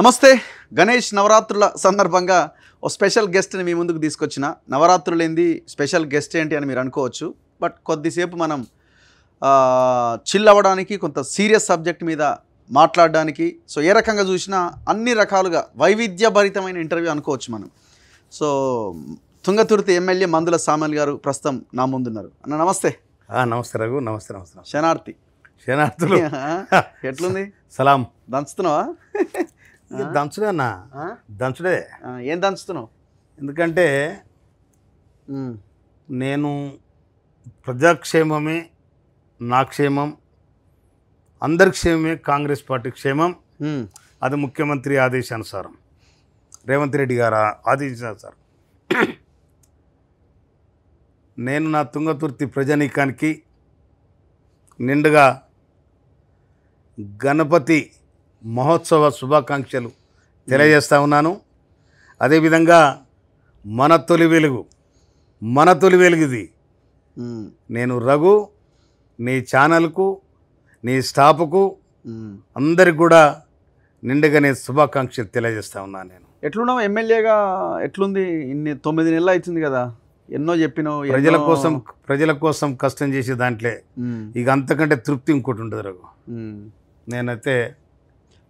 నమస్తే. గణేష్ నవరాత్రుల సందర్భంగా ఓ స్పెషల్ గెస్ట్ని మీ ముందుకు తీసుకొచ్చిన. నవరాత్రులు ఏంది, స్పెషల్ గెస్ట్ ఏంటి అని మీరు అనుకోవచ్చు. బట్ కొద్దిసేపు మనం చిల్ అవ్వడానికి, కొంత సీరియస్ సబ్జెక్ట్ మీద మాట్లాడడానికి, సో ఏ రకంగా చూసినా అన్ని రకాలుగా వైవిధ్యభరితమైన ఇంటర్వ్యూ అనుకోవచ్చు మనం. సో తుంగతుర్తి ఎమ్మెల్యే మందుల సామల్ గారు ప్రస్తుతం నా ముందున్నారు. అన్న నమస్తే. నమస్తే రఘు. నమస్తే నమస్తే. శనార్థి. శనార్థులు ఎట్లుంది? సలాం. దంచుతున్నావా? దంచుడే అన్న, దంచుడే. ఏం దంచుతున్నావు? ఎందుకంటే నేను ప్రజాక్షేమమే నా క్షేమం, అందరి క్షేమమే కాంగ్రెస్ పార్టీ క్షేమం. అది ముఖ్యమంత్రి ఆదేశానుసారం, రేవంత్ రెడ్డి గారు ఆదేశానుసారం నేను నా తుంగతుర్తి ప్రజానీకానికి నిండుగా గణపతి మహోత్సవ శుభాకాంక్షలు తెలియజేస్తూ ఉన్నాను. అదేవిధంగా మన తొలి వెలుగు ఇది. నేను రఘు, నీ ఛానల్కు, నీ స్టాఫ్కు, అందరికి కూడా నిండుగా నేను శుభాకాంక్షలు తెలియజేస్తూ ఉన్నాను. నేను ఎట్లున్నావు ఎమ్మెల్యేగా? ఎట్లుంది? 9 నెలలు అవుతుంది కదా, ఎన్నో చెప్పినావు. ప్రజల కోసం కష్టం చేసే దాంట్లో ఇక అంతకంటే తృప్తి ఇంకోటి ఉంటుంది రఘు. నేనైతే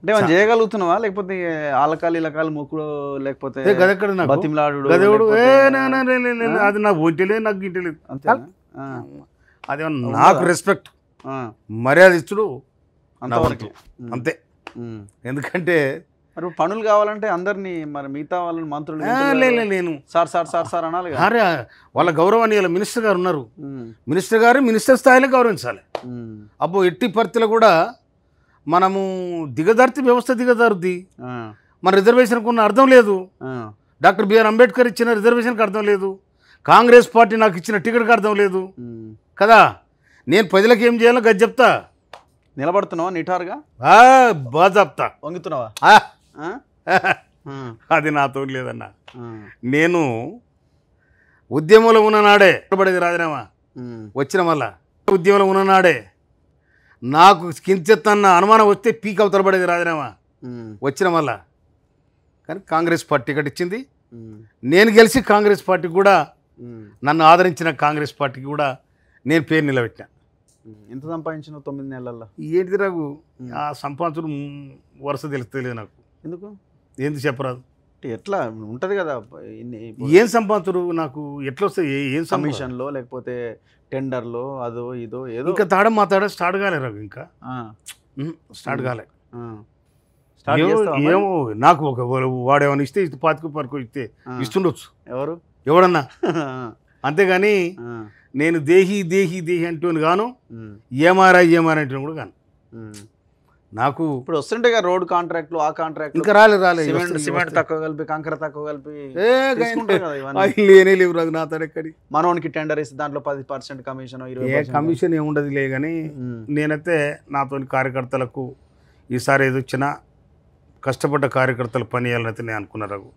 అంటే మనం చేయగలుగుతున్నావా, లేకపోతే ఆలకాలు ఇలకాలు మొక్కుడు, లేకపోతే బతిమలాడు? అది నాకు ఒంటిలేదు, నాకు గింటలేదు. అది నాకు రెస్పెక్ట్, మర్యాద ఇచ్చుడు అంతే. ఎందుకంటే మరి పనులు కావాలంటే అందరినీ, మరి మిగతా వాళ్ళని మంత్రులు నేను సార్ సార్ సార్ సార్ అనాలి. అరే వాళ్ళ గౌరవనీయుల మినిస్టర్ గారు ఉన్నారు, మినిస్టర్ గారు మినిస్టర్ స్థాయిలో గౌరవించాలి. అబ్బో ఎట్టి పరిస్థితుల్లో కూడా మనము దిగజారుతి, వ్యవస్థ దిగజారుద్ది. మన రిజర్వేషన్కు ఉన్న అర్థం లేదు. డాక్టర్ బిఆర్ అంబేద్కర్ ఇచ్చిన రిజర్వేషన్కి అర్థం లేదు, కాంగ్రెస్ పార్టీ నాకు ఇచ్చిన టికెట్కి అర్థం లేదు కదా. నేను ప్రజలకు ఏం చేయాలో గది చెప్తా. నిలబడుతున్నావా నిఠారుగా? బాగా చెప్తా. వంగుతున్నావా? అది నాతో లేదన్నా. నేను ఉద్యమంలో ఉన్ననాడే పడేది రాజీనామా వచ్చిన వల్ల, ఉద్యమంలో ఉన్ననాడే నాకు కించెత్తన్న అనుమానం వస్తే పీక్ అవతల పడేది రాజీనామా వచ్చిన వల్ల. కానీ కాంగ్రెస్ పార్టీ టికెట్ ఇచ్చింది, నేను గెలిచి కాంగ్రెస్ పార్టీకి కూడా, నన్ను ఆదరించిన కాంగ్రెస్ పార్టీకి కూడా నేను పేరు నిలబెట్టినా. ఎంత సంపాదించిన 9 నెలల్లో? ఏంటిది రఘు, ఆ సంపాదన వరుస తెలుస్తలేదు నాకు. ఎందుకు చెప్పరాదు? ఎట్లా ఉంటుంది కదా, ఏం సంపాదన నాకు ఎట్లా వస్తాయి? ఏం కమిషన్లో, లేకపోతే టెండర్లో, అదో ఇదో ఏదో. ఇంకా తాడం మా తాడ స్టార్ట్ కాలే రఘు, ఇంకా స్టార్ట్ కాలే. ఏమో నాకు ఒక వాడేమన్నా ఇస్తే 25 ఇస్తే ఇస్తుండొచ్చు ఎవడన్నా, అంతేగాని నేను దేహి అంటూ గాను, ఏమారా అంటూ కూడా గాను. నాకు ఇప్పుడు వస్తుంటే రోడ్ కాంట్రాక్ట్లు, ఆ కాంట్రాక్ట్ ఇంకా రాలే. సిమెంట్ తక్కువ కలిపి, కంకర తక్కువ కలిపి లేనే లేవు రఘు నా తడెక్కడి. మనోనికి టెండర్ ఇస్తే దాంట్లో 10% కమిషన్, 20% కమిషన్ ఏముండదు లే. కానీ నేనైతే నాతోని కార్యకర్తలకు ఈసారి ఏది వచ్చినా కష్టపడ్డ కార్యకర్తలు పని చేయాలని నేను అనుకున్నా రఘు.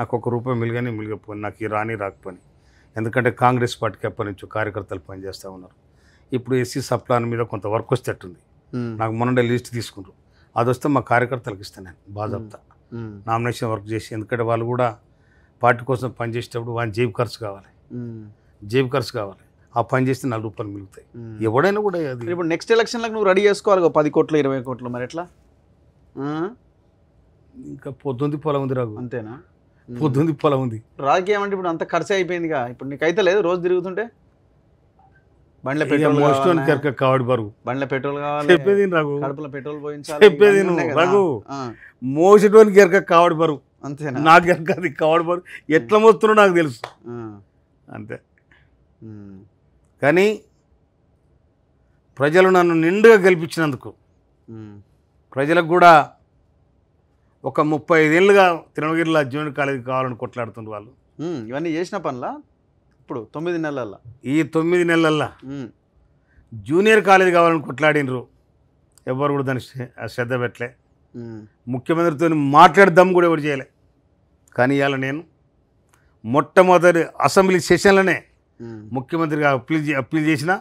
నాకు ₹1 మిలిగిపోయింది, నాకు ఈ రాకపోయి. ఎందుకంటే కాంగ్రెస్ పార్టీకి ఎప్పటి నుంచో కార్యకర్తలు పనిచేస్తూ ఉన్నారు. ఇప్పుడు ఎస్సీ సప్లాన్ మీద కొంత వర్క్ వచ్చేటట్టుంది. నాకు మొన్న లిస్ట్ తీసుకుంటారు, అది వస్తే మా కార్యకర్తలకు ఇస్తాను నేను బాగా చెప్తా. నామినేషన్ వర్క్ చేసి, ఎందుకంటే వాళ్ళు కూడా పార్టీ కోసం పనిచేసేటప్పుడు వాళ్ళ జేబు ఖర్చు కావాలి. ఆ పని చేస్తే ₹4 మిగులుతాయి. ఎవడైనా కూడా అది. ఇప్పుడు నెక్స్ట్ ఎలక్షన్లకు నువ్వు రెడీ చేసుకోవాలి 10 కోట్లు 20 కోట్లు, మరి ఎట్లా? ఇంకా పొద్దుంది పొలం ఉంది రఘు. అంతేనా? పొద్దుంది పొలం ఉంది. రాజకీయం అంటే ఇప్పుడు అంత ఖర్చు అయిపోయిందిగా. ఇప్పుడు నీకైతే లేదు, రోజు తిరుగుతుంటే బండ్ల పెట్రోల్ కావడి బరువు, బండ్ల పెట్రోల్ కావాలి, చెప్పేది రఘు, కడుపులో పెట్రోల్ పోయించాలి, చెప్పేది రఘు. మోసేటోని గెరక కావడి బరువు, అంతేనా? నాకు గెరక అది కావడి బరువు. ఎట్లా మోస్తున్నా నాకు తెలుసు అంతే. కానీ ప్రజలు నన్ను నిండుగా గెలిపించినందుకు ప్రజలకు కూడా ఒక 35 ఏళ్ళుగా తిరుమగిరిలో జూనియర్ కాలేజీ కావాలని కొట్లాడుతున్నారు వాళ్ళు. ఇవన్నీ చేసిన పనులా? ఇప్పుడు 9 నెలల్లో, ఈ 9 నెలల్లో జూనియర్ కాలేజీ కావాలని కొట్లాడినరు, ఎవరు కూడా దాన్ని శ్రద్ధ పెట్టలే. ముఖ్యమంత్రితో మాట్లాడదాం కూడా ఎవరు చేయలే. కానీ ఇవాళ నేను మొట్టమొదటి అసెంబ్లీ సెషన్లోనే ముఖ్యమంత్రిగా అప్పీల్ చేసిన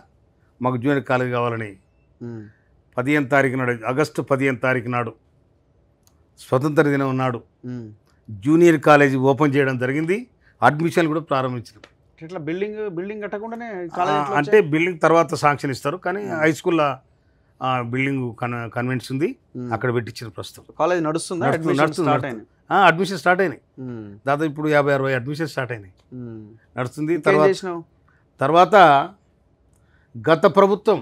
మాకు జూనియర్ కాలేజీ కావాలని. 15 తారీఖు నాడు, ఆగస్టు 15 తారీఖు నాడు స్వతంత్ర దినం నాడు జూనియర్ కాలేజీ ఓపెన్ చేయడం జరిగింది. అడ్మిషన్లు కూడా ప్రారంభించారు. ఇట్లా బిల్డింగ్ కట్టకుండానే అంటే బిల్డింగ్ తర్వాత శాంక్షన్ ఇస్తారు, కానీ హై స్కూల్లో బిల్డింగ్ కన్వెన్స్ ఉంది, అక్కడ పెట్టించారు. ప్రస్తుతం కాలేజ్ నడుస్తుంది, అడ్మిషన్ స్టార్ట్ అయినాయి. దాదాపు ఇప్పుడు 50-60 అడ్మిషన్ స్టార్ట్ అయినాయి, నడుస్తుంది. తర్వాత గత ప్రభుత్వం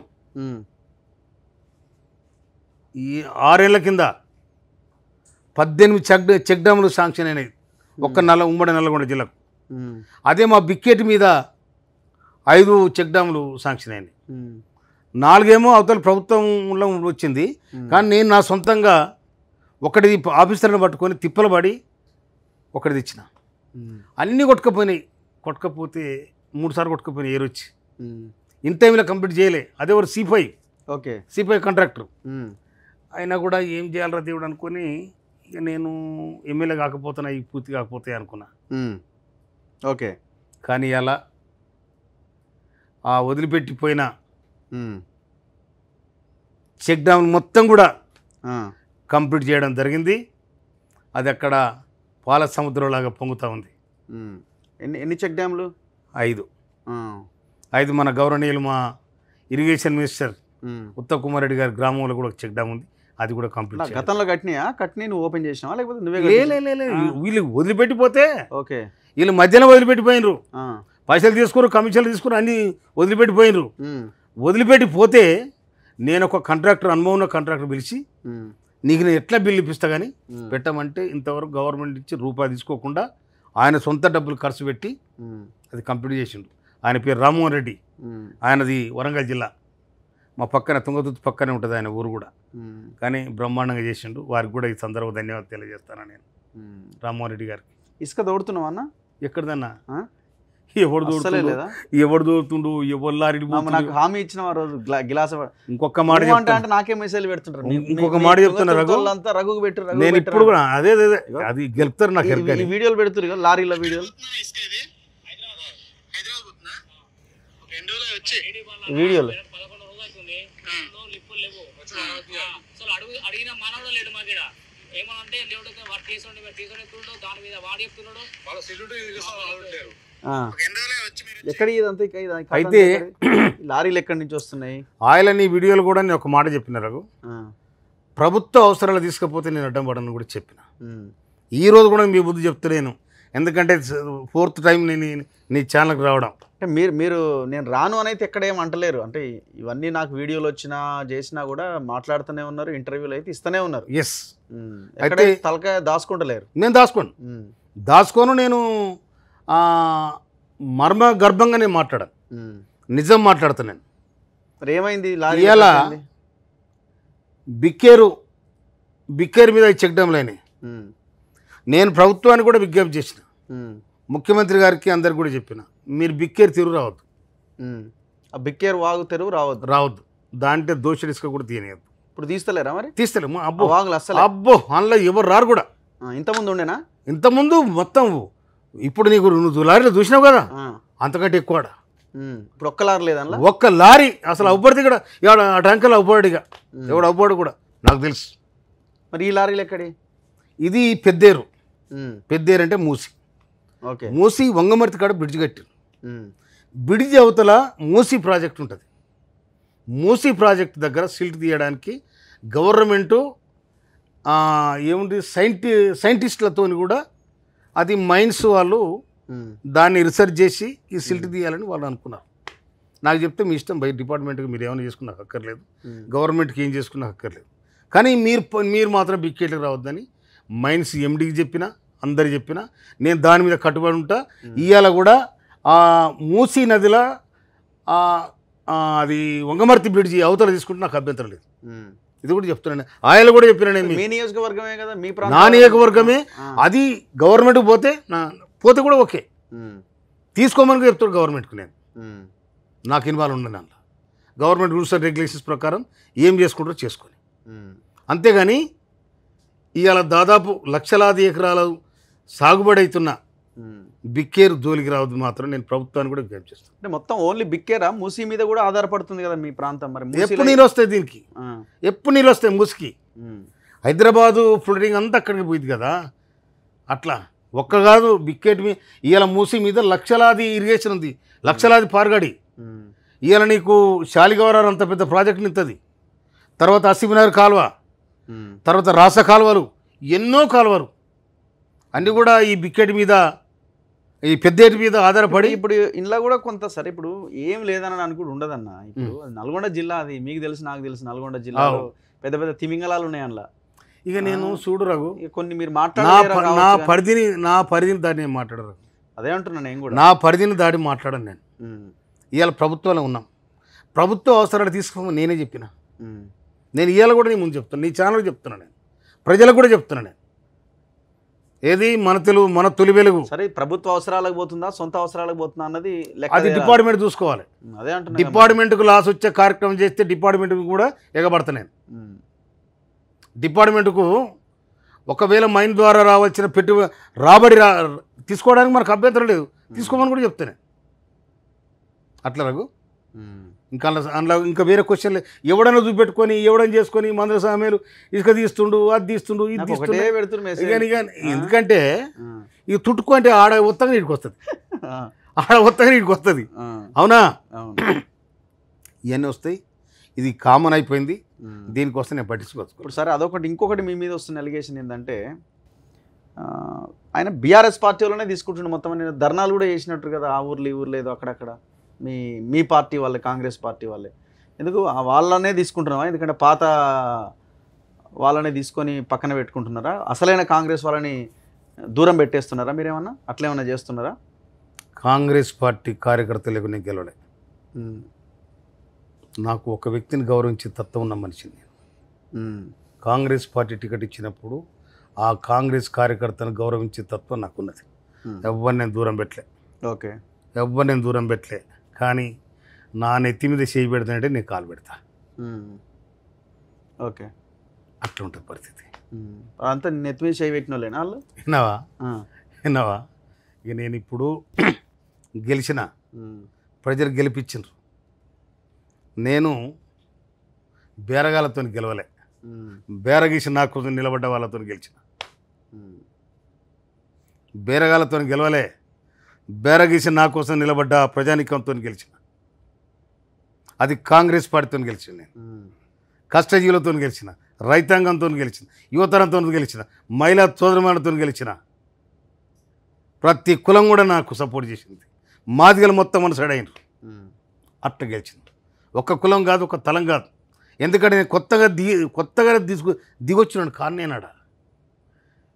ఈ 6 ఏళ్ల కింద 18 చెక్ డ్యాములు శాంక్షన్ అయినాయి ఉమ్మడి నల్లగొండ జిల్లాకు. అదే మా బిక్కేటి మీద 5 చెక్ డ్యాములు శాంక్షన్ అయినాయి. 4 ఏమో అవతల ప్రభుత్వంలో వచ్చింది, కానీ నేను నా సొంతంగా ఒకటి ఆఫీసర్ని పట్టుకొని తిప్పలు పడి ఒకటి తెచ్చిన. అన్నీ కొట్టుకపోతే 3 సార్లు కొట్టుకపోయినాయి ఏరు వచ్చి. ఇన్ టైంలో కంప్లీట్ చేయలే. అదే ఒక C5 కాంట్రాక్టర్ అయినా కూడా ఏం చేయాలరా దేవుడు అనుకొని ఇక నేను ఎమ్మెల్యే కాకపోతున్నా, ఈ పూర్తి కాకపోతే అనుకున్నా. కానీ అలా ఆ వదిలిపెట్టిపోయిన చెక్ డ్యామ్ మొత్తం కూడా కంప్లీట్ చేయడం జరిగింది. అది అక్కడ పాల సముద్రంలాగా పొంగుతూ ఉంది. ఎన్ని చెక్ డ్యామ్లు? 5 మన గౌరవనీయులు మా ఇరిగేషన్ మినిస్టర్ ఉత్తమ్ కుమార్ రెడ్డి గారి గ్రామంలో కూడా ఒక చెక్ డ్యామ్ ఉంది, అది కూడా కంప్లీట్. గతంలో కట్టినాయి నువ్వు ఓపెన్ చేసినావా లేకపోతే నువ్వే? వీళ్ళు వదిలిపెట్టిపోతే వీళ్ళు మధ్యలో వదిలిపెట్టిపోయినరు, పైసలు తీసుకున్నారు, కమిషన్లు తీసుకున్నారు, అన్నీ వదిలిపెట్టిపోయినరు. వదిలిపెట్టిపోతే నేను ఒక అనుభవం ఉన్న కాంట్రాక్టర్ పిలిచి నీకు నేను ఎట్లా బిల్లు ఇప్పిస్తా కానీ పెట్టమంటే ఇంతవరకు గవర్నమెంట్ ఇచ్చి రూపాయి తీసుకోకుండా ఆయన సొంత డబ్బులు ఖర్చు పెట్టి అది కంప్లీట్ చేసిండు. ఆయన పేరు రామ్మోహన్ రెడ్డి, ఆయనది వరంగల్ జిల్లా, మా పక్కన తుంగతుర్తి పక్కనే ఉంటుంది ఆయన ఊరు కూడా. కానీ బ్రహ్మాండంగా చేసిండు. వారికి కూడా ఈ సందర్భంగా ధన్యవాదాలు తెలియజేస్తాను నేను రామ్మోహన్ రెడ్డి గారికి. ఇసుక దోడుతున్నావా అన్న? ఎక్కడిదన్నా? ఎవడు దోడుతుండు, ఎవరు లారీ? నాకు హామీ ఇచ్చిన రోజు గిలాస. ఇంకొక మాట అంటే నాకే మెసేజ్ పెడుతుంటారు. ఇంకొక మాట చెప్తున్నారు, రఘుకు పెట్టు. నేను ఇప్పుడు కూడా అదే అది గెలుపుతారు. నాకు వీడియోలు పెడుతున్నారు, లారీలో వీడియోలు అడిగిన మానవుడు లేడు మా దగ్గర. ఏమంటే లేడు తీసుకుంటూ దాని మీద వాడు చెప్తున్నాడు. అయితే లారీలు ఎక్కడి నుంచి వస్తున్నాయి? ఆయిల్ అని వీడియోలు కూడా నేను ఒక మాట చెప్పినారు. ప్రభుత్వ అవసరాలు తీసుకపోతే నేను అడ్డం పడను కూడా చెప్పిన. ఈ రోజు కూడా మీ బుద్ధి చెప్తలేను, ఎందుకంటే 4th టైం నేను నీ ఛానల్కి రావడం. అంటే మీరు నేను రాను అని అయితే ఎక్కడ ఏం అంటలేరు. అంటే ఇవన్నీ నాకు వీడియోలు వచ్చినా చేసినా కూడా మాట్లాడుతూనే ఉన్నారు, ఇంటర్వ్యూలు అయితే ఇస్తూనే ఉన్నారు. ఎస్, అయితే తలకాయ దాచుకుంటలేరు. నేను దాచుకోను. నేను మర్మ గర్భంగా నేను మాట్లాడాను, నిజం మాట్లాడతాను. నేను మరి ఏమైంది? ఇలా బిక్కేరు మీద చెక్ డ్యామ్లు అయినాయి. నేను ప్రభుత్వానికి కూడా విజ్ఞప్తి చేసిన, ముఖ్యమంత్రి గారికి అందరికి కూడా చెప్పిన, మీరు బిక్కేరు తెరువు రావద్దు, బిక్కేరు వాగు తెరువు రావద్దు. దాంట్లో దోష ఇసుక కూడా తీయలేదు. ఇప్పుడు తీస్తలేరా? మరి తీస్తలేము. వాగులు అసలు అందులో ఎవరు రారు కూడా. ఇంతకుముందు ఉండేనా? ఇంతకుముందు మొత్తం ఇప్పుడు నువ్వు లారీలో చూసినావు కదా, అంతకంటే ఎక్కువ. ఇప్పుడు ఒక్క లారీ లేదన్నా? ఒక్క లారీ అసలు అవ్వబడితే కూడా ఇవాడ ఆ ట్యాంకర్లో అవ్వబడిగా ఎవడు అవ్వబడు కూడా నాకు తెలుసు. మరి ఈ లారీలు ఎక్కడి? ఇది పెద్దేరు అంటే మూసి వంగమర్తి కాడ బ్రిడ్జ్ కట్టారు. బ్రిడ్జ్ అవతల మూసి ప్రాజెక్ట్ ఉంటుంది. మూసి ప్రాజెక్ట్ దగ్గర సిల్ట్ తీయడానికి గవర్నమెంటు ఏముంది సైంటిస్టులతో కూడా అది మైన్స్ వాళ్ళు దాన్ని రీసెర్చ్ చేసి ఈ సిల్ట్ తీయాలని వాళ్ళు అనుకున్నారు. నాకు చెప్తే మీ ఇష్టం, బయట డిపార్ట్మెంట్కి మీరు ఏమైనా చేసుకున్న అక్కర్లేదు, గవర్నమెంట్కి ఏం చేసుకున్న అక్కర్లేదు, కానీ మీరు మాత్రం బిక్కేట్కి రావద్దని మైన్స్ ఎండీకి చెప్పినా, అందరు చెప్పినా నేను దాని మీద కట్టుబడి ఉంటా. ఇవాళ కూడా మూసీ నదిలో అది వంగమర్తి బ్రిడ్జి అవతల తీసుకుంటే నాకు అభ్యంతరం లేదు. ఇది కూడా చెప్తున్నాను, ఆయన కూడా చెప్పినా. నేను మీ నియోజకవర్గమే కదా, మీ నా నియోజకవర్గమే. అది గవర్నమెంట్ పోతే కూడా ఓకే, తీసుకోమని చెప్తాడు గవర్నమెంట్కి. నేను నాకు ఇన్వాల్వ్ ఉండను అందులో. గవర్నమెంట్ రూల్స్ అండ్ రెగ్యులేషన్స్ ప్రకారం ఏం చేసుకుంటారో చేసుకొని, అంతేగాని ఇవాళ దాదాపు లక్షలాది ఎకరాలు సాగుబడి అవుతున్న బిక్కేరు జోలికి రావద్దు మాత్రం నేను ప్రభుత్వాన్ని కూడా విజ్ఞప్తి చేస్తాను. అంటే మొత్తం ఓన్లీ బిక్కేరా? మూసీ మీద కూడా ఆధారపడుతుంది కదా మీ ప్రాంతం. మరి ఎప్పుడు నీళ్ళు వస్తాయి దీనికి, ఎప్పుడు నీళ్ళు వస్తాయి మూసికి. హైదరాబాదు ఫ్లోటింగ్ అంతా అక్కడికి పోయింది కదా. అట్లా ఒక్క కాదు బిక్కెట్ మీద ఇవాళ మూసి మీద లక్షలాది ఇరిగేషన్ ఉంది, లక్షలాది పారుగాడి. ఇవాళ నీకు శాలిగవరారు అంత పెద్ద ప్రాజెక్ట్ నింతది, తర్వాత అసిమినగర్ కాలువ, తర్వాత రాస కాలువలు, ఎన్నో కాలువలు అన్నీ కూడా ఈ బిక్కెట్ మీద ఈ పెద్దేటి మీద ఆధారపడి. ఇప్పుడు ఇంట్లో కూడా కొంత సరే ఇప్పుడు ఏం లేదని అనుకుంటూ ఉండదన్న. ఇప్పుడు నల్గొండ జిల్లా, అది మీకు తెలుసు నాకు తెలుసు, నల్గొండ జిల్లాలో పెద్ద పెద్ద తిమింగలాలు ఉన్నాయి అందులో. ఇక నేను చూడు రఘు, కొన్ని మీరు నా పరిధిని దాడి నేను మాట్లాడరు. అదే అంటున్నా నేను కూడా, నా పరిధిని దాడి మాట్లాడను నేను. ఇవాళ ప్రభుత్వంలో ఉన్నాం, ప్రభుత్వ అవసరాలు తీసుకోమని నేనే చెప్పిన. నేను ఇవాళ కూడా నీ ముందు చెప్తాను, నీ ఛానల్ చెప్తున్నా, నేను ప్రజలకు కూడా చెప్తున్నా. నేను ఏది మన తొలి వెలుగు సరే ప్రభుత్వ అవసరాలకు పోతుందా సొంత అవసరాలకు పోతుందా అన్నది అది డిపార్ట్మెంట్ చూసుకోవాలి. అదే అంటున్నా, డిపార్ట్మెంట్కు లాస్ వచ్చే కార్యక్రమం చేస్తే డిపార్ట్మెంట్కి కూడా ఎగబడతా నేను. డిపార్ట్మెంట్కు ఒకవేళ మైన్ ద్వారా రావాల్సిన రాబడి తీసుకోవడానికి మనకు అభ్యంతరం లేదు, తీసుకోమని కూడా చెప్తాను అట్లా రఘు. ఇంకా అందులో ఇంకా వేరే క్వశ్చన్లు ఎవడన్నా చూపెట్టుకొని ఎవడని చేసుకొని మందుల సామేలు ఇసుక తీస్తుండు, అది తీస్తుండు, ఇది తీస్తుండు. ఎందుకంటే ఇది తుట్టుకు అంటే ఆడ ఉత్తగా నీటికి వస్తుంది, ఆడ ఉత్తగా నీటికి వస్తుంది. అవునా, ఇవన్నీ వస్తాయి. ఇది కామన్ అయిపోయింది, దీనికోసం నేను పట్టించుకోవచ్చు. ఇప్పుడు సరే అదొకటి. ఇంకొకటి మీ మీద వస్తున్న ఎలిగేషన్ ఏంటంటే ఆయన బీఆర్ఎస్ పార్టీలోనే తీసుకుంటుండే మొత్తం అన్ని ధర్నాలు కూడా చేసినట్టు కదా, ఆ ఊర్లో ఈ ఊర్లో ఏదో అక్కడక్కడ మీ పార్టీ వాళ్ళే, కాంగ్రెస్ పార్టీ వాళ్ళే. ఎందుకు వాళ్ళనే తీసుకుంటున్నావా? ఎందుకంటే పాత వాళ్ళనే తీసుకొని పక్కన పెట్టుకుంటున్నారా? అసలైన కాంగ్రెస్ వాళ్ళని దూరం పెట్టేస్తున్నారా మీరేమన్నా? అట్లేమన్నా చేస్తున్నారా? కాంగ్రెస్ పార్టీ కార్యకర్తలకు నేను గెలవలే. నాకు ఒక వ్యక్తిని గౌరవించే తత్వం ఉన్న మనిషిని నేను. కాంగ్రెస్ పార్టీ టికెట్ ఇచ్చినప్పుడు ఆ కాంగ్రెస్ కార్యకర్తను గౌరవించే తత్వం నాకున్నది. ఎవరిని నేను దూరం పెట్టలే. ఓకే, ఎవరిని నేను దూరం పెట్టలే. కానీ నా నెత్తి మీద చేయి పెడతానంటే నేను కాలు పెడతా. ఓకే, అట్లా ఉంటుంది పరిస్థితి. అంతా నెత్తి మీద చేయి పెట్టిన వాళ్ళేనా వాళ్ళు? విన్నావా? ఇక నేను ఇప్పుడు గెలిచిన, ప్రజలు గెలిపించారు. నేను బేరగాలతో గెలవలే, బేరగీసి నా కోసం నిలబడ్డ వాళ్ళతో గెలిచిన. బేరగాలతో గెలవలే, బేరగీసి నా కోసం నిలబడ్డ ప్రజానికంతో గెలిచిన. అది కాంగ్రెస్ పార్టీతో గెలిచిన. నేను కష్టజీవులతో గెలిచిన, రైతాంగంతో గెలిచిన, యువతరంతో గెలిచిన, మహిళా సోదరిమణులతో గెలిచిన. ప్రతి కులం కూడా నాకు సపోర్ట్ చేసింది. మాదిగలు మొత్తం మన సైడ్ అయినారు. అట్లా గెలిచింది. ఒక్క కులం కాదు, ఒక తలం కాదు. ఎందుకంటే నేను కొత్తగా దిగొచ్చినాను. కానీ నేనాడ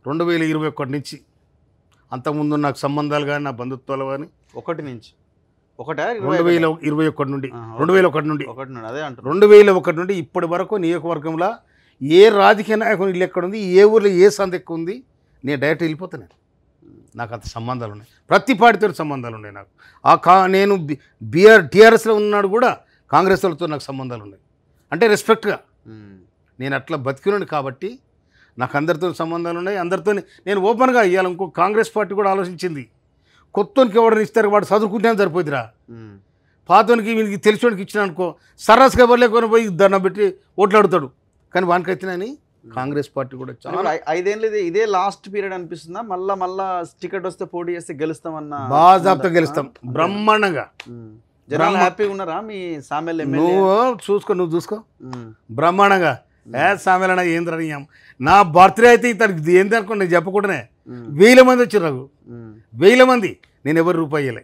2021 నుంచి అంతకుముందు నాకు సంబంధాలు కానీ నా బంధుత్వాలు కానీ 2021 నుండి ఇప్పటి వరకు నియోజకవర్గంలో ఏ రాజకీయ నాయకుని ఇల్లు ఎక్కడుంది, ఏ ఊర్లో ఏ సంద ఎక్కువ ఉంది, నేను డైరెక్ట్ వెళ్ళిపోతాను. నాకు అంత సంబంధాలు ఉన్నాయి, ప్రతి పార్టీతో సంబంధాలు ఉన్నాయి నాకు. నేను టీఆర్ఎస్లో ఉన్నాడు కూడా కాంగ్రెస్ వాళ్ళతో నాకు సంబంధాలు ఉన్నాయి. అంటే రెస్పెక్ట్గా నేను అట్లా బతికినాను కాబట్టి నాకు అందరితో సంబంధాలు ఉన్నాయి. అందరితో నేను ఓపెన్గా ఇవ్వాలి. ఇంకో కాంగ్రెస్ పార్టీ కూడా ఆలోచించింది, కొత్తోనికి ఎవరిని ఇస్తారు, వాడు చదువుకుంటేనే సరిపోతురా, పాతోనికి వీనికి తెలిసినోనికి ఇచ్చిన అనుకో సర్రాసుగా ఎవరులేకొని పోయి ధర్నా పెట్టి ఓట్లాడుతాడు. కానీ వానికైతేనని కాంగ్రెస్ పార్టీ కూడా చాలా 5 ఏళ్ళు ఇదే లాస్ట్ పీరియడ్ అనిపిస్తుందా? మళ్ళా టికెట్ వస్తే పోటీ చేస్తే గెలుస్తామన్న బాజాబ్తా గెలుస్తాం బ్రహ్మాండంగా. జనాలు హ్యాపీగా ఉన్నారా? మీ సామెల్ నువ్వు చూసుకో బ్రహ్మాండంగా. సామెలన్నా ఏంద్ర నా బర్త్డే అయితే తనకి ఏంది అనుకోండి, నేను చెప్పకుండానే 1000 మంది వచ్చారు నాకు, 1000 మంది. నేను ఎవరు రూపాయి ఇవ్వలే.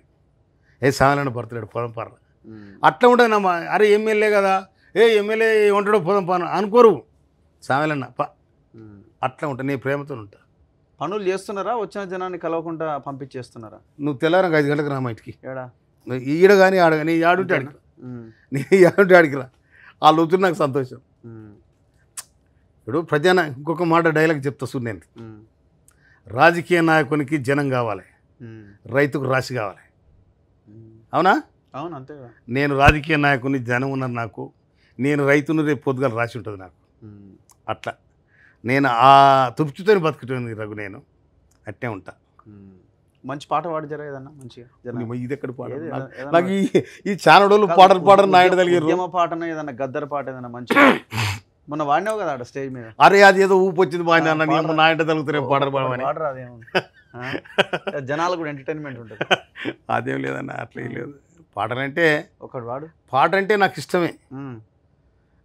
సామెలన్న బర్త్డే పొలం పార అట్లా ఉంటుంది నమ్మ. అరే ఎమ్మెల్యే కదా, ఎమ్మెల్యే ఉంటాడో పోదాం పాను అనుకోరు. సామెలన్న అట్లా ఉంటా, నేను ప్రేమతో ఉంటా. పనులు చేస్తున్నారా? వచ్చిన జనాన్ని కలవకుండా పంపించేస్తున్నారా? నువ్వు తెల్లారంగా 5 గంటలకు రా మా ఇంటికి. ఏడా ఈడ కానీ ఆడ కానీ ఆడుంటే అడిగిరా, నేను ఆడుంటే అడిగిరా. వాళ్ళు వచ్చి నాకు సంతోషం. ఇప్పుడు ఇంకొక మాట డైలాగ్ చెప్తా చూడు. నేను రాజకీయ నాయకునికి జనం కావాలి, రైతుకు రాశి కావాలి. అవునా? అవును, అంతే. నేను రాజకీయ నాయకుని, జనం ఉన్నారు నాకు, నేను రైతును రేపు పొద్దుగాల రాసి ఉంటుంది నాకు. అట్లా నేను ఆ తృప్తితో బతుకుతుంది రఘు. నేను అట్టే ఉంటా. మంచి పాట పాడు జర ఏదన్నా మంచిగా. ఇది ఎక్కడ పాట? నాకు ఈ ఛానల్ పాటలు నాయుడు తగిలి ఉద్యమ పాటన ఏదన్నా, గద్దర్ పాట ఏదన్నా మంచిగా మొన్న వాడినావు కదా ఆడ స్టేజ్ మీద. అరే అది ఏదో ఊపు వచ్చింది బాగా అన్న నేను నా ఇంట తలుగుతారే పాడరు పాడమని. వాడరా అదేమో జనాలు కూడా ఎంటర్టైన్మెంట్ ఉంటుంది. అదేం లేదన్న అట్లా ఏం లేదు. పాటలంటే ఒకటి వాడు. పాట అంటే నాకు ఇష్టమే.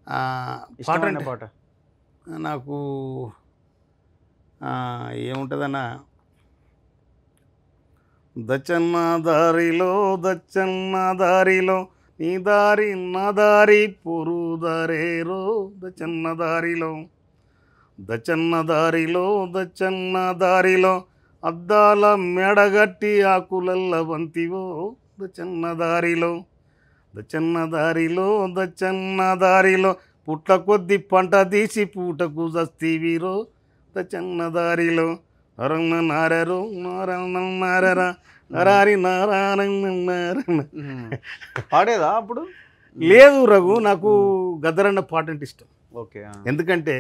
పాట ఇష్టమైన అంటే పాట నాకు ఏముంటుందన్న, దచ్చన్న దారిలో నీ దారి నా దారి పొరుదరేరో దచ్చన్న దారిలో అద్దాల మెడగట్టి ఆకులల్ల బంతివో దచ్చన్న దారిలో పుట్ల కొద్ది పంట తీసి పూటకు జస్తీవిరో దచ్చన్న దారిలో నరన్న నారరో నారరా నరారి నారాయణ. పాడేదా అప్పుడు? లేదు రఘు, నాకు గద్దరన్న పాట అంటే ఇష్టం. ఓకే. ఎందుకంటే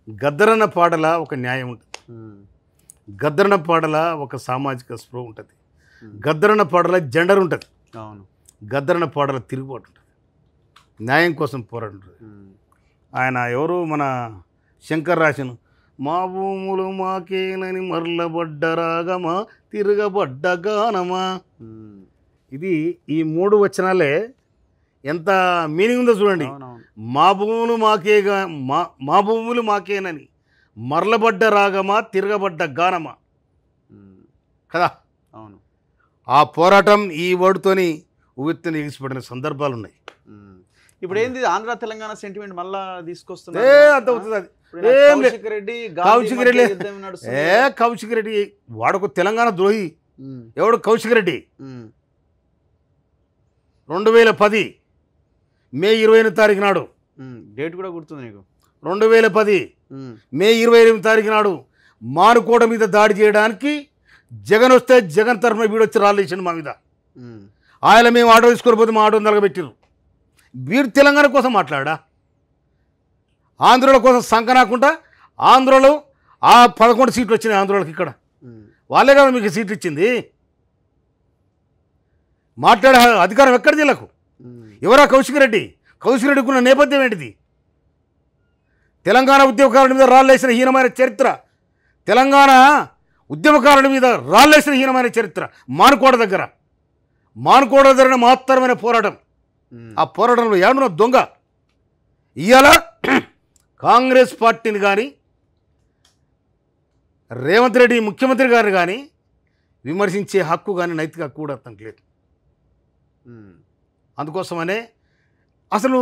గద్దరన్న పాటల ఒక న్యాయం ఉంటుంది, గద్దరన్న పాటల ఒక సామాజిక స్పృహ ఉంటుంది, గద్దరన్న పాటల జెండర్ ఉంటుంది, అవును, గద్దరన్న పాటల తిరుగుబాటు ఉంటుంది, న్యాయం కోసం పోరాటం ఉంటుంది. ఆయన ఎవరు మన శంకర్ రాశను మా భూములు మాకేనని మరలబడ్డ రాగమా తిరగబడ్డ గానమా. ఇది ఈ 3 వచనాలే ఎంత మీనింగ్ ఉందో చూడండి. మా భూములు మాకేనని మరలబడ్డ రాగమా తిరగబడ్డ గానమా కదా. అవును. ఆ పోరాటం ఈ వర్డ్తోని ఉవ్వెత్తున ఎగిసిపడిన సందర్భాలు ఉన్నాయి. ఇప్పుడు ఏంది ఆంధ్ర తెలంగాణ సెంటిమెంట్ మళ్ళా తీసుకొస్తున్నా? అంత అవుతుంది అది. కౌశిక్ రెడ్డి కౌశిక్ రెడ్డి వాడొక తెలంగాణ ద్రోహి. ఎవడు కౌశిక్ రెడ్డి? 2010 మే 28 తారీఖు నాడు, డేట్ కూడా గుర్తుంది నీకు, 2010 మే 28 తారీఖు నాడు మానుకోట మీద దాడి చేయడానికి జగన్ వస్తే జగన్ తరఫున వీడొచ్చి రాలేసాను మా మీద. ఆయన మేము ఆటో తీసుకొని పోతే మా ఆటో నలగబెట్టారు. వీడు తెలంగాణ కోసం మాట్లాడా, ఆంధ్రుల కోసం సంకనాకుండా ఆంధ్రలో ఆ 11 సీట్లు వచ్చినాయి ఆంధ్రులకు. ఇక్కడ వాళ్ళే కదా మీకు సీట్లు ఇచ్చింది. మాట్లాడే అధికారం ఎక్కడ జిల్లాకు? ఎవరా కౌశిక్ రెడ్డి? కౌశిక్ రెడ్డికి ఉన్న నేపథ్యం ఏంటిది? తెలంగాణ ఉద్యమకారుల మీద రాళ్ళేసిన హీనమైన చరిత్ర, తెలంగాణ ఉద్యమకారుల మీద రాళ్ళేసిన హీనమైన చరిత్ర మానుకోట దగ్గర జరిగిన మహత్తరమైన పోరాటం. ఆ పోరాటంలో ఏమన్నా దొంగ ఇవాళ కాంగ్రెస్ పార్టీని కానీ రేవంత్ రెడ్డి ముఖ్యమంత్రి గారిని కానీ విమర్శించే హక్కు కానీ నైతిక హక్కు కూడా అతనికి లేదు. అందుకోసమనే అసలు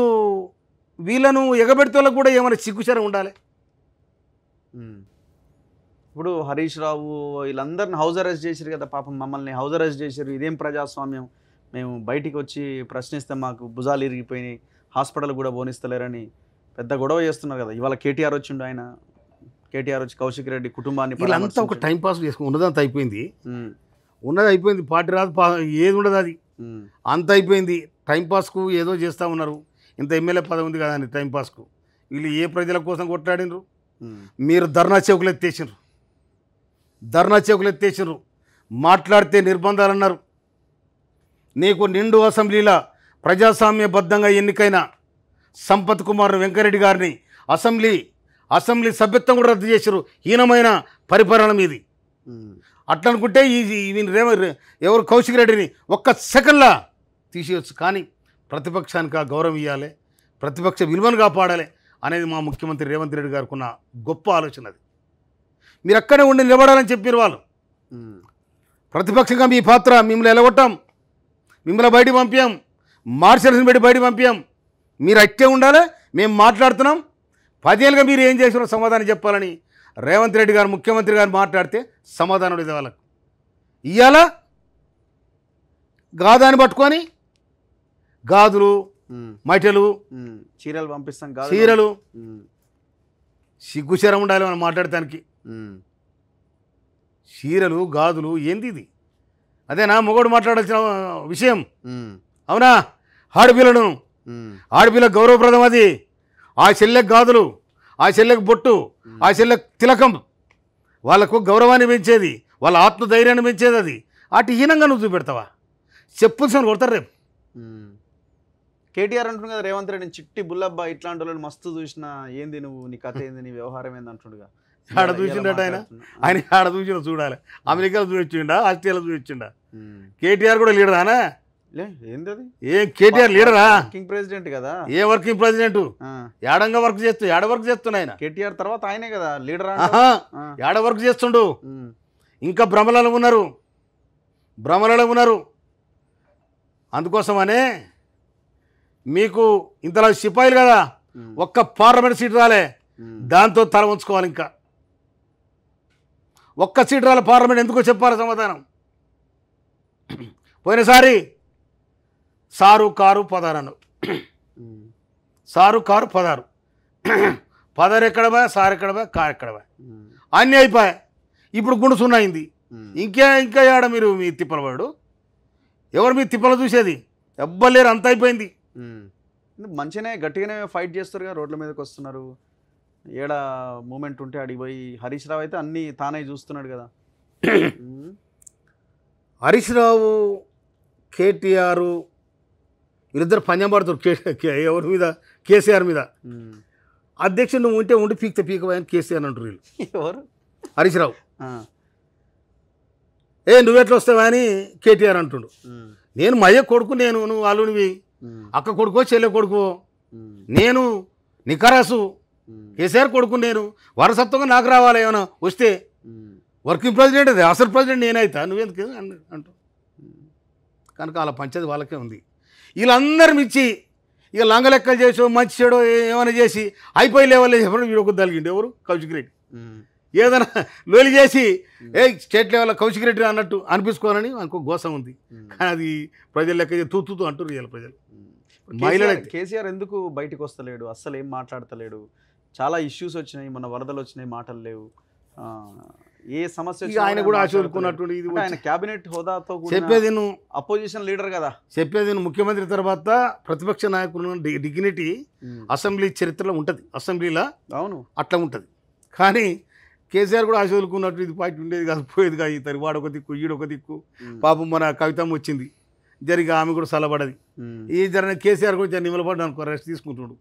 వీళ్ళను ఎగబెడితే కూడా ఏమైనా సిగ్గుచరం ఉండాలి. ఇప్పుడు హరీష్ రావు వీళ్ళందరిని హౌస్ అరెస్ట్ చేశారు కదా, పాపం మమ్మల్ని హౌస్ అరెస్ట్ చేశారు, ఇదేం ప్రజాస్వామ్యం, మేము బయటికి వచ్చి ప్రశ్నిస్తే మాకు భుజాలు ఇరిగిపోయినాయి, హాస్పిటల్ కూడా పోనిస్తలేరని పెద్ద గొడవ చేస్తున్నారు కదా. ఇవాళ కేటీఆర్ వచ్చిండు, కేటీఆర్ వచ్చి కౌశిక్ రెడ్డి కుటుంబాన్ని వీళ్ళంతా ఒక టైంపాస్ చేసుకుని ఉన్నదంతా అయిపోయింది, పార్టీ రాదు ఏది ఉండదు, అది అంత అయిపోయింది. టైంపాస్కు ఏదో చేస్తూ ఉన్నారు. ఇంత ఎమ్మెల్యే పదవి ఉంది కదా అని టైంపాస్కు. వీళ్ళు ఏ ప్రజల కోసం కొట్లాడినరు? మీరు ధర్నా చౌకులు ఎత్తేసినారు, మాట్లాడితే నిర్బంధాలు అన్నారు. నీకు నిండు అసెంబ్లీలో ప్రజాస్వామ్యబద్ధంగా ఎన్నికైన సంపత్ కుమార్ వెంకరెడ్డి గారిని అసెంబ్లీ సభ్యత్వం కూడా రద్దు చేశారు. హీనమైన పరిపాలన మీది. అట్లా అనుకుంటే ఎవరు కౌశిక్ రెడ్డిని ఒక్క సెకండ్లా తీసేయచ్చు. కానీ ప్రతిపక్షానికి ఆ గౌరవం ఇవ్వాలి, ప్రతిపక్ష విలువను కాపాడాలి అనేది మా ముఖ్యమంత్రి రేవంత్ రెడ్డి గారికి ఉన్న గొప్ప ఆలోచన. అది మీరు అక్కడే ఉండి నిలబడాలని చెప్పారు వాళ్ళు. ప్రతిపక్షంగా మీ పాత్ర, మిమ్మల్ని ఎలగొట్టాం, మిమ్మల్ని బయటికి పంపాం, మార్షల్స్ని పెట్టి బయటికి పంపాం, మీరు అట్టే ఉండాలి, మేము మాట్లాడుతున్నాం, 10 ఏళ్ళుగా మీరు ఏం చేసినా సమాధానం చెప్పాలని రేవంత్ రెడ్డి గారు ముఖ్యమంత్రి గారు మాట్లాడితే సమాధానం లేదు వాళ్ళకు. ఇవాళ గాదాన్ని పట్టుకొని గాజులు మటలు చీరలు పంపిస్తాం, చీరలు సిగ్గుచరం ఉండాలి మనం మాట్లాడటానికి. చీరలు గాజులు ఏంది ఇది? అదేనా మొగోడు మాట్లాడాల్సిన విషయం? అవునా? ఆడపిల్ల గౌరవప్రదం అది. ఆ చెల్లెకు గాజులు, ఆ చెల్లెకు బొట్టు, ఆ చెల్లెకు తిలకం వాళ్ళకు గౌరవాన్ని పెంచేది, వాళ్ళ ఆత్మధైర్యాన్ని పెంచేది. అది అటు హీనంగా నువ్వు చూపెడతావా? చెప్పుల్సిన కొడతారు రేపు. కేటీఆర్ అంటుండు కదా రేవంత్ రెడ్డి చిట్టి బుల్లబ్బా ఇట్లాంటి వాళ్ళని మస్తు చూసిన ఏంది నువ్వు నీ కథ ఏంది నీ వ్యవహారం ఏంది అంటుండగా ఆడ చూసిండట ఆయన ఆడ చూసిన చూడాలి అమెరికాలో చూపించిండా ఆస్ట్రేలియాలో చూపించిండా కేటీఆర్ కూడా లీడరానా ఏంది అది ఏం కేటీఆర్ లీడరా వర్కింగ్ ప్రెసిడెంట్ కదా ఏ వర్కింగ్ ప్రెసిడెంట్ ఏడంగా వర్క్ చేస్తూ ఏడ వర్క్ చేస్తున్నా ఆయన కేటీఆర్ తర్వాత ఆయనే కదా లీడర్ ఏడ వర్క్ చేస్తుండు ఇంకా భ్రమలలో ఉన్నారు అందుకోసమనే మీకు ఇంతలా సిపాయిలు కదా ఒక్క పార్లమెంట్ సీట్ రాలే దాంతో తల ఉంచుకోవాలి ఇంకా ఒక్క సీట్ రాలే పార్లమెంట్ ఎందుకో చెప్పాలి సమాధానం పోయినసారి సారు కారు పదారను సారు కారు పదారు పదారు ఎక్కడబా సారు ఎక్కడబా కారు ఎక్కడబా అన్నీ అయిపోయాయి ఇప్పుడు గుండు సున్నయింది ఇంకా ఆడ మీరు మీ తిప్పలవాడు ఎవరు మీ తిప్పలు చూసేది ఎవ్వలేరు అంత అయిపోయింది మంచిగానే గట్టిగానే ఫైట్ చేస్తారు కదా రోడ్ల మీదకి వస్తున్నారు ఏడ మూమెంట్ ఉంటే అడిగి పోయి హరీష్ రావు అయితే అన్నీ తానే చూస్తున్నాడు కదా హరీష్ రావు కేటీఆర్ వీళ్ళిద్దరు పంజం పడుతారు ఎవరి మీద కేసీఆర్ మీద అధ్యక్షుడు నువ్వు ఉంటే ఉండి పీకవని కేసీఆర్ అంటారు వీళ్ళు ఎవరు హరీష్ రావు నువ్వెట్లా వస్తావా అని కేటీఆర్ అంటుండు నేను మయ్య కొడుకు నువ్వు అల్లునివి అక్క కొడుకో చెల్లె కొడుకో నేను నికరాసు కేసీఆర్ కొడుకు నేను వారసత్వంగా నాకు రావాలి ఏమైనా వస్తే వర్కింగ్ ప్రెసిడెంట్ అది అసలు ప్రెసిడెంట్ నేనైతా నువ్వెందుకు అంటూ కనుక అలా పంచేది వాళ్ళకే ఉంది వీళ్ళందరూ మించి ఇక లంగ లెక్కలు చేసో మంచి చెడో ఏమైనా చేసి అయిపోయి లేవలే చెప్పడం వీడొక తలిగిండు ఎవరు కౌశిక్ రెడ్డి ఏదైనా లోలి చేసి స్టేట్ లెవెల్లో కౌశిక్ రెడ్డి అన్నట్టు అనిపించుకోవాలని అనుకో గోసం ఉంది కానీ అది ప్రజలు లెక్క తూతూ అంటారు రియల్ ప్రజలు మహిళలు కేసీఆర్ ఎందుకు బయటకు వస్తలేడు అస్సలు ఏం మాట్లాడతలేడు చాలా ఇష్యూస్ వచ్చినాయి మన వరదలు వచ్చినాయి మాటలు లేవు ఏ సమస్య ఆయన కూడా ఆశోదుకున్నట్టు ఆయన క్యాబినెట్ హోదాతో చెప్పేది నువ్వు అపోజిషన్ లీడర్ కదా చెప్పేది ముఖ్యమంత్రి తర్వాత ప్రతిపక్ష నాయకులు డిగ్నిటీ అసెంబ్లీ చరిత్రలో ఉంటుంది అసెంబ్లీలో అవును అట్లా ఉంటుంది కానీ కేసీఆర్ కూడా ఆశోదుకున్నట్టు ఇది పార్టీ ఉండేది కాదు పోయేది కాదు ఇతను వాడొక దిక్కు ఈడొక దిక్కు పాపం మన కవితమ్మ వచ్చింది జరిగి ఆమె కూడా సలబడది ఈ జరిగిన కేసీఆర్ కూడా జర నిమలపడ్డా అనుకో రెస్ట్ తీసుకుంటున్నాడు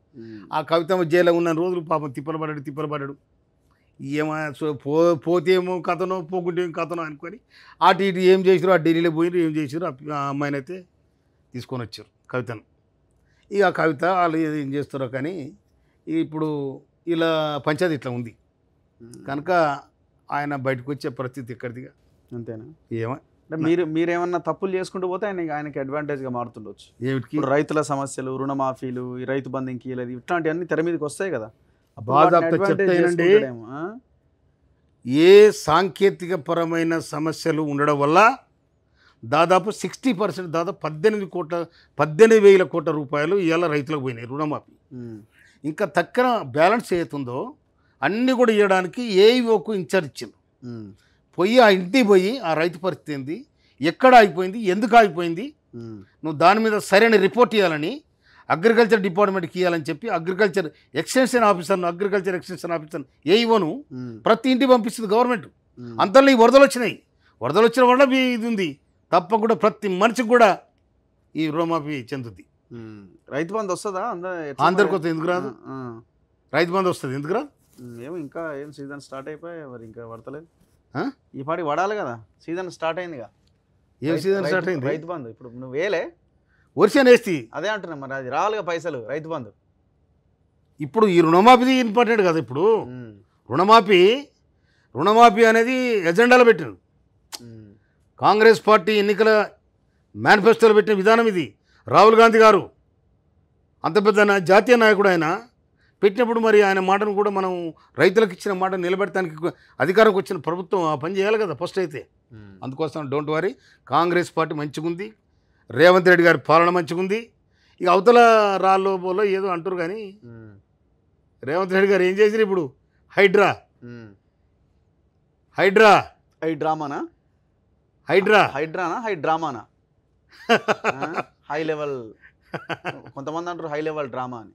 ఆ కవితమ్మ జైల్లో ఉన్న రోజులు పాపం తిప్పలు పడ్డాడు ఏమో పోతేమో కథనో పోకుంటే ఏం కథనో అనుకొని అటు ఇటు ఏం చేసారు ఆ ఢిల్లీలో పోయినారు ఏం చేసారు ఆ అమ్మాయిని అయితే తీసుకొని వచ్చారు కవితను ఇక ఆ కవిత వాళ్ళు ఏం చేస్తారో కానీ ఇప్పుడు ఇలా పంచాయతీ ఇట్లా ఉంది కనుక ఆయన బయటకు వచ్చే పరిస్థితి ఎక్కడిదిగా అంతేనా ఏమో మీరేమన్నా తప్పులు చేసుకుంటూ పోతే ఆయనకి అడ్వాంటేజ్గా మారుతుండొచ్చు ఏమిటికి రైతుల సమస్యలు రుణమాఫీలు ఈ రైతు బంధు ఇంకీలేదు ఇట్లాంటివన్నీ తెర మీదకి వస్తాయి కదా బాగా చెప్తానండి ఏ సాంకేతిక పరమైన సమస్యలు ఉండడం వల్ల దాదాపు 60% దాదాపు 18,000 కోట్ల రూపాయలు ఇవాళ రైతులకు పోయినాయి రుణమాఫీ ఇంకా తక్కువ బ్యాలెన్స్ ఏతుందో అన్నీ కూడా ఇవ్వడానికి ఏఈఓకు ఇన్ఛార్జ్ ఇచ్చింది పోయి ఆ ఇంటికి పోయి ఆ రైతు పరిస్థితి ఏంది ఎక్కడ ఆగిపోయింది ఎందుకు ఆగిపోయింది నువ్వు దాని మీద సరైన రిపోర్ట్ ఇవ్వాలని అగ్రికల్చర్ డిపార్ట్మెంట్కి ఇవ్వాలని చెప్పి అగ్రికల్చర్ ఎక్స్టెన్షన్ ఆఫీసర్ ఏఈఓను ప్రతి ఇంటికి పంపిస్తుంది గవర్నమెంట్ అంతలో ఈ వరదలు వచ్చిన వల్ల ఇది ఉంది తప్పకుండా ప్రతి మనిషికి కూడా ఈ రుణమాఫీ చెందుతుంది రైతు బంధు వస్తుందా అందరికి వస్తుంది ఎందుకు రాదు రైతు బంధు వస్తుంది ఎందుకు రాదు ఏమో ఇంకా ఏం సీజన్ స్టార్ట్ అయిపోయి మరి ఇంకా పడతలేదు ఈ పాటికి పడాలి కదా సీజన్ స్టార్ట్ అయిందిగా ఏం సీజన్ స్టార్ట్ అయింది రైతు బంధు ఇప్పుడు నువ్వు వేలే వర్షం వేస్తే అదే అంటున్నా మరి అది రావాలిగా పైసలు రైతు బంధు ఇప్పుడు ఈ రుణమాఫీ ఇంపార్టెంట్ కదా ఇప్పుడు రుణమాఫీ అనేది ఎజెండాలో పెట్టింది కాంగ్రెస్ పార్టీ ఎన్నికల మేనిఫెస్టోలో పెట్టిన విధానం ఇది రాహుల్ గాంధీ గారు అంత పెద్ద జాతీయ నాయకుడు ఆయన పెట్టినప్పుడు మరి ఆయన మాటను కూడా మనం రైతులకు ఇచ్చిన మాట నిలబెట్టడానికి అధికారంకి వచ్చిన ప్రభుత్వం ఆ పని చేయాలి కదా ఫస్ట్ అయితే అందుకోసం డోంట్ వరీ కాంగ్రెస్ పార్టీ మంచిగుంది రేవంత్ రెడ్డి గారి పాలన మంచిగుంది ఇక అవతల రాళ్ళో పోలో ఏదో అంటారు కానీ రేవంత్ రెడ్డి గారు ఏం చేసిరు ఇప్పుడు హైడ్రామానా హై లెవెల్ కొంతమంది అంటారు హై లెవెల్ డ్రామా అని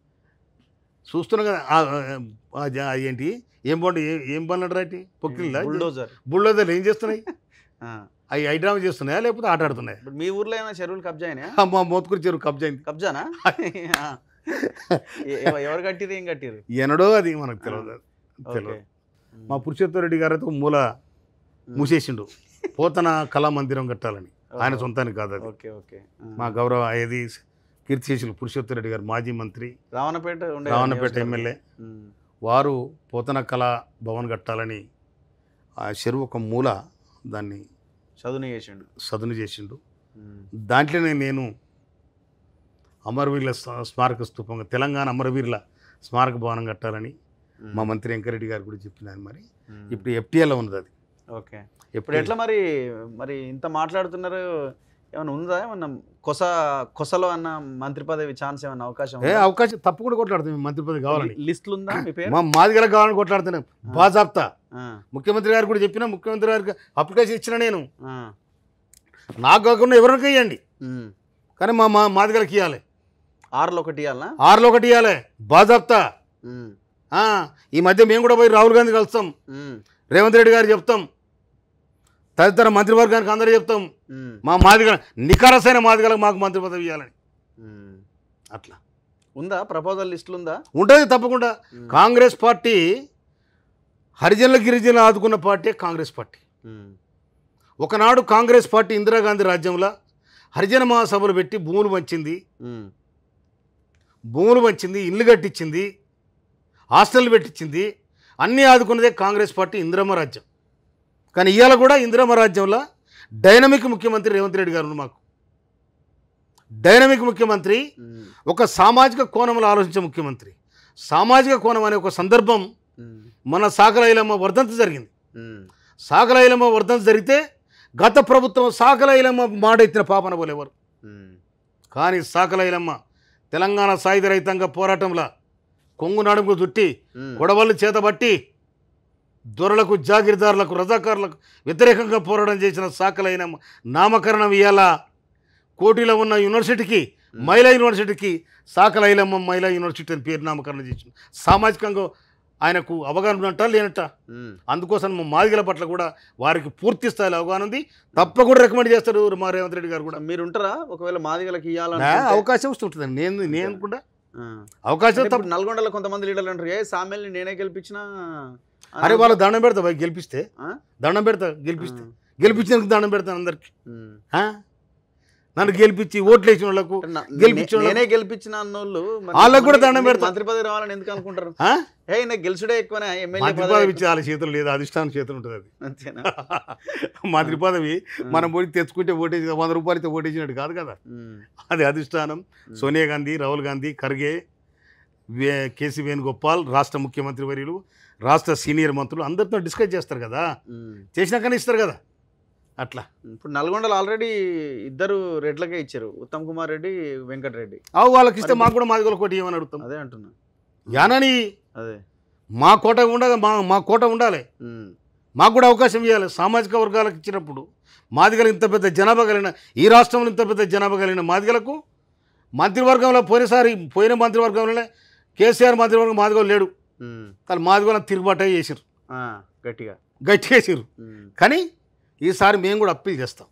చూస్తున్నాం కదా ఏంటి ఏం పనులు అంటారు పొక్కిల్లా బుల్డోజర్ ఏం చేస్తున్నాయి అవి ఐడ్రామా చేస్తున్నాయా లేకపోతే ఆట ఆడుతున్నాయా? ఇప్పుడు మీ ఊర్లో ఏమైనా చెరువులు కబ్జా అయినాయా? మా మోత్కూరు చెరువు కబ్జా అయింది. కబ్జానా? ఎవరు కట్టిరు, ఏం కట్టిరు? ఎనడో అది మనకు తెలియదు. మా పురుషోత్తరెడ్డి గారు అయితే మూల మూసేసిండు, పోతన కళామందిరం కట్టాలని. ఆయన సొంతానికి కాదు అది. Okay okay. మా గౌరవ ఏది కీర్తిశేషులు పురుషోత్తరెడ్డి గారు మాజీ మంత్రి, రావణపేట ఎమ్మెల్యే, వారు పోతన కళా భవన్ కట్టాలని ఆ చెరువు ఒక మూల దాన్ని సదును చేసిండు. దాంట్లోనే నేను అమరవీరుల స్మారక స్తూపంగా తెలంగాణ అమరవీరుల స్మారక భవనం కట్టాలని మా మంత్రి వెంకరెడ్డి గారు కూడా చెప్పినాను. మరి ఇప్పుడు ఎఫ్టీఏలో ఉన్నది అది. ఓకే. ఇప్పుడు ఎట్లా మరి మరి ఇంత మాట్లాడుతున్నారు, ఏమైనా ఉందా? ఏమన్నా కొసలో అన్న మంత్రి పదవి ఛాన్స్ ఏమన్నా అవకాశం తప్పకుండా కొట్లాడుతాం. మంత్రి పదవి కావాలని లిస్టులు ఉందా? మా మాదిగల కావాలని కొట్లాడుతున్నాం బాజాప్తా. ముఖ్యమంత్రి గారు కూడా చెప్పినా, ముఖ్యమంత్రి గారికి అప్లికేషన్ ఇచ్చిన నేను, నాకు కాకుండా ఎవరికి ఇవ్వండి కానీ మా మాదిగలకి ఇవ్వాలి. 6లో 1 ఇవ్వాలా? 6లో 1 ఇవ్వాలి బాజాప్తా. ఈ మధ్య మేము కూడా పోయి రాహుల్ గాంధీ కలుస్తాం, రేవంత్ రెడ్డి గారు చెప్తాం, తదితర మంత్రివర్గానికి అందరూ చెప్తాం, మా మాదిగల నికరసైన మాదిగలకు మాకు మంత్రి పదవి ఇవ్వాలని. అట్లా ఉందా ప్రపోజల్ లిస్టులు? ఉందా? ఉంటుంది తప్పకుండా. కాంగ్రెస్ పార్టీ హరిజనుల గిరిజనులు ఆదుకున్న పార్టీ కాంగ్రెస్ పార్టీ. ఒకనాడు కాంగ్రెస్ పార్టీ ఇందిరాగాంధీ రాజ్యంలో హరిజన మహాసభలు పెట్టి భూములు పంచింది, ఇల్లు కట్టించింది, హాస్టల్ పెట్టించింది, అన్నీ ఆదుకున్నదే కాంగ్రెస్ పార్టీ ఇందిరమ్మ రాజ్యం. కానీ ఇవాళ కూడా ఇందిరమ్మ రాజ్యంలో డైనమిక్ ముఖ్యమంత్రి రేవంత్ రెడ్డి గారు. మాకు డైనమిక్ ముఖ్యమంత్రి, ఒక సామాజిక కోణంలో ఆలోచించే ముఖ్యమంత్రి. సామాజిక కోణం అనే ఒక సందర్భం మన సాకల ఐలమ్మ వర్ధంతి జరిగింది. సాకల ఐలమ్మ వర్ధంతి జరిగితే గత ప్రభుత్వం సాకల ఐలమ్మ మాట ఎత్తిన పాపన పోలేవారు. కానీ సాకల ఐలమ్మ తెలంగాణ సాయుధ రైతాంగ పోరాటంలో కొంగు నడుముకు చుట్టి గొడవలు చేతబట్టి దొరలకు, జాగీర్దారులకు, రజాకారులకు వ్యతిరేకంగా పోరాటం చేసిన సాకల ఐలమ్మ నామకరణం ఇవాళ కోటిలో ఉన్న యూనివర్సిటీకి, మహిళా యూనివర్సిటీకి సాకల ఐలమ్మ మహిళా యూనివర్సిటీ అని పేరు నామకరణం చేసింది. సామాజికంగా ఆయనకు అవగాహన అంటా లేనట్ట. అందుకోసం మా మాదిగల పట్ల కూడా వారికి పూర్తి స్థాయిలో అవగాహన ఉంది. తప్పకుండా రికమెండ్ చేస్తారు మా రేవంత్ రెడ్డి గారు కూడా. మీరు ఉంటారా ఒకవేళ మాదిగలకి ఇవ్వాలని? అవకాశం వస్తుంటుంది. నేను అనుకుంటా అవకాశం. నల్గొండలో కొంతమంది లీడర్లు అంటారు, ఏ సామెల్ని నేనే గెలిపించినా. అరే వాళ్ళు దండం పెడతా భయ్, గెలిపిస్తే దండం పెడతా, గెలిపించినందుకు దండం పెడతాను అందరికి. నన్ను గెలిపించి ఓట్లు వేసిన వాళ్ళకు, నేనే గెలిపించిన అన్నోళ్ళు వాళ్ళకు కూడా దండం పెడతా. మంత్రి పదవి రావాలని ఎందుకు అనుకుంటారు? గెలుచుడే ఎక్కువ. మంత్రి పదవి ఇచ్చే వాళ్ళ చేతులు లేదు, అధిష్టానం చేతులు ఉంటుంది అది. అంతేనా? మంత్రి పదవి మనం పోయి తెచ్చుకుంటే ఓటేసి 100 రూపాయలతో ఓటేసినట్టు కాదు కదా. అది అధిష్టానం. సోనియా గాంధీ, రాహుల్ గాంధీ, ఖర్గే, కేసీ వేణుగోపాల్, రాష్ట్ర ముఖ్యమంత్రి వర్యులు, రాష్ట్ర సీనియర్ మంత్రులు అందరితో డిస్కస్ చేస్తారు కదా, చేసినాకనే ఇస్తారు కదా. అట్లా ఇప్పుడు నల్గొండలో ఆల్రెడీ 2 రెడ్లకే ఇచ్చారు, ఉత్తమ్ కుమార్ రెడ్డి, వెంకటరెడ్డి. వాళ్ళకి ఇస్తే మాకు కూడా మాది కోటి ఏమని అడుగుతాం. అదే అంటున్నా. యానని అదే మా కోట ఉండగా మా కోట ఉండాలి, మాకు కూడా అవకాశం ఇవ్వాలి. సామాజిక వర్గాలకు ఇచ్చినప్పుడు మాదిగలు ఇంత పెద్ద జనాభా కలిగిన, ఈ రాష్ట్రంలో ఇంత పెద్ద జనాభా కలిగిన మాదిగలకు మంత్రివర్గంలో పోయిన మంత్రివర్గంలోనే కేసీఆర్ మంత్రివర్గం మాదిగలు లేడు. కానీ మాదిగలను తిరుగుబాటు చేసారు, గట్టిగా వేసారు. కానీ ఈసారి మేము కూడా అప్పీల్ చేస్తాం.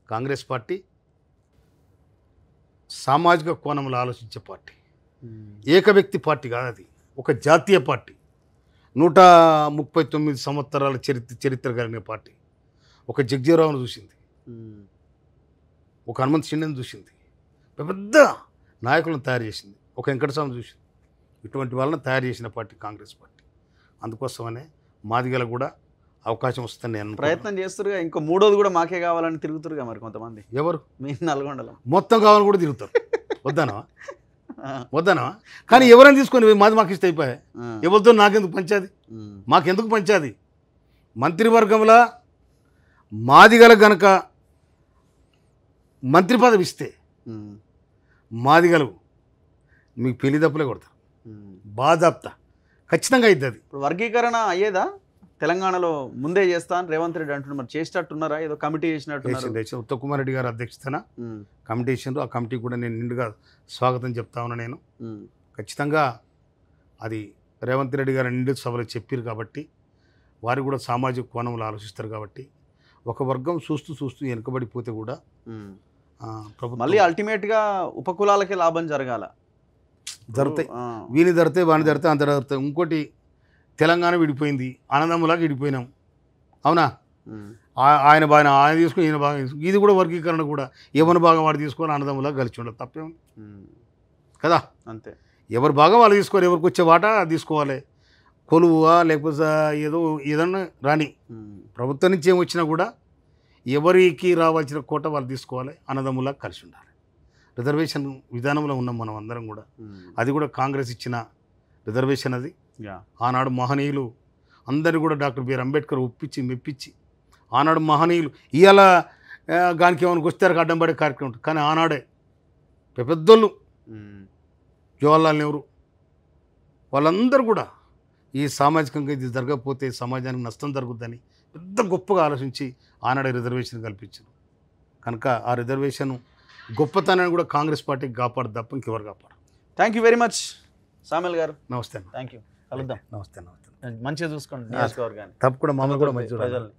కాంగ్రెస్ పార్టీ సామాజిక కోణంలో ఆలోచించే పార్టీ, ఏక వ్యక్తి పార్టీ కాదు, అది ఒక జాతీయ పార్టీ. 139 సంవత్సరాల చరిత్ర కలిగిన పార్టీ. ఒక జగ్జీరావును చూసింది, ఒక హనుమంత్ షిండేని చూసింది, పెద్ద నాయకులను తయారు చేసింది, ఒక వెంకటస్వామిని చూసింది. ఇటువంటి వాళ్ళని తయారు చేసిన పార్టీ కాంగ్రెస్ పార్టీ. అందుకోసమనే మాదిగల కూడా అవకాశం వస్తుంది. నేను ప్రయత్నం చేస్తురుగా, ఇంకో 3వది కూడా మాకే కావాలని తిరుగుతురుగా మరి కొంతమంది. ఎవరు? మీ నల్గొండలో మొత్తం కావాలని కూడా తిరుగుతారు. వద్దనవా కానీ ఎవరైనా తీసుకొని మాది మాకు ఇస్తే అయిపోయాయి. ఎవరితో నాకెందుకు పంచాది, మాకెందుకు పంచాది? మంత్రివర్గంలో మాదిగల గనక మంత్రి పదవి ఇస్తే మాదిగలు మీకు పెళ్లి దప్పులే కొడతారు, బాజాప్తా ఖచ్చితంగా అవుతుంది. ఇప్పుడు వర్గీకరణ అయ్యేదా తెలంగాణలో? ముందే చేస్తా అని రేవంత్ రెడ్డి అంటున్నారు, మరి చేసేటట్టున్నారా? ఏదో కమిటీ చేసినట్టున్నారు. ఉత్తమ్ కుమార్ రెడ్డి గారు అధ్యక్షతన కమిటీ చేసినారు. ఆ కమిటీ కూడా నేను నిండుగా స్వాగతం చెప్తా ఉన్నా. నేను ఖచ్చితంగా అది రేవంత్ రెడ్డి గారు నిండు సభలో చెప్పారు కాబట్టి, వారు కూడా సామాజిక కోణంలో ఆలోచిస్తారు కాబట్టి ఒక వర్గం చూస్తూ వెనుకబడిపోతే కూడా ప్రభుత్వం మళ్ళీ అల్టిమేట్గా ఉపకులాలకే లాభం జరగాల. జరుగుతాయి, వీని జరుగుతాయి, వాని జరుగుతాయి, అంత జరుగుతాయి. ఇంకోటి తెలంగాణ విడిపోయింది, అన్నదమ్ములాగా విడిపోయినాం, అవునా? ఆయన బాగా ఆయన తీసుకుని ఈయన బాగా తీసుకుని, ఇది కూడా వర్గీకరణ కూడా ఎవరి భాగం వాడు తీసుకొని అన్నదమ్ములాగా కలిసి ఉండదు, తప్పేం కదా? అంతే, ఎవరి భాగం వాళ్ళు తీసుకోవాలి, ఎవరికి వచ్చే వాటా తీసుకోవాలి. కొలువా లేకపోతే ఏదన్నా రాని ప్రభుత్వం నుంచి ఏమి వచ్చినా కూడా ఎవరికి రావాల్సిన కోట వాళ్ళు తీసుకోవాలి, అన్నదమ్ములాగా కలిసి ఉండాలి. రిజర్వేషన్ విధానంలో ఉన్నాం మనం అందరం కూడా. అది కూడా కాంగ్రెస్ ఇచ్చిన రిజర్వేషన్ అది. ఆనాడు మహనీయులు అందరినీ కూడా డాక్టర్ బిఆర్ అంబేద్కర్ ఒప్పించి మెప్పించి, ఆనాడు మహనీయులు ఇవాళ గానికి ఏమైనా వస్తారు అడ్డం పడే కార్యక్రమం ఉంటుంది, కానీ ఆనాడే పెద్దోళ్ళు జవహర్లాల్ నెహ్రూ వాళ్ళందరూ కూడా ఈ సామాజికంగా ఇది జరగకపోతే సమాజానికి నష్టం జరుగుద్దని పెద్ద గొప్పగా ఆలోచించి ఆనాడే రిజర్వేషన్ కల్పించారు. కనుక ఆ రిజర్వేషన్ గొప్పతనాన్ని కూడా కాంగ్రెస్ పార్టీకి కాపాడు తప్ప ఇంకెవరు కాపాడు. Thank you very much Samuel గారు. నమస్తే అన్న. థ్యాంక్ యూ, కలుద్దాం. నమస్తే. మంచిగా చూసుకోండి నియోజకవర్గాన్ని. తప్పకుండా మమ్మల్ని కూడా మంచి చూడాలి,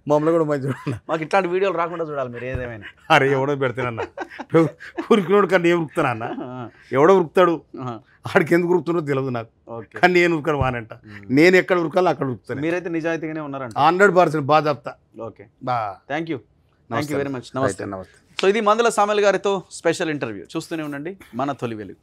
మమ్మల్ని కూడా మంచి చూడాలి. మాకు ఇట్లాంటి వీడియోలు రాకుండా చూడాలి మీరు ఏదేమైనా. అరే ఎవడో పెడతానన్నా, ఉరికినోడు కానీ నేను ఉరుకుతానా అన్న? ఎవడో ఉరుకుతాడు, ఆడికి ఎందుకు ఉరుకుతున్నో తెలియదు నాకు, కానీ నేను ఉరకను వానంట. నేను ఎక్కడ ఉరకాలో అక్కడ ఉరుకుతాను. మీరైతే నిజాయితీగానే ఉన్నారంట. 100% బాగా చెప్తా. Okay, thank you very much. నమస్తే. నమస్తే. సో ఇది మందల సామెల్ గారితో స్పెషల్ ఇంటర్వ్యూ. చూస్తూనే ఉండండి మన తొలి వెలుగు.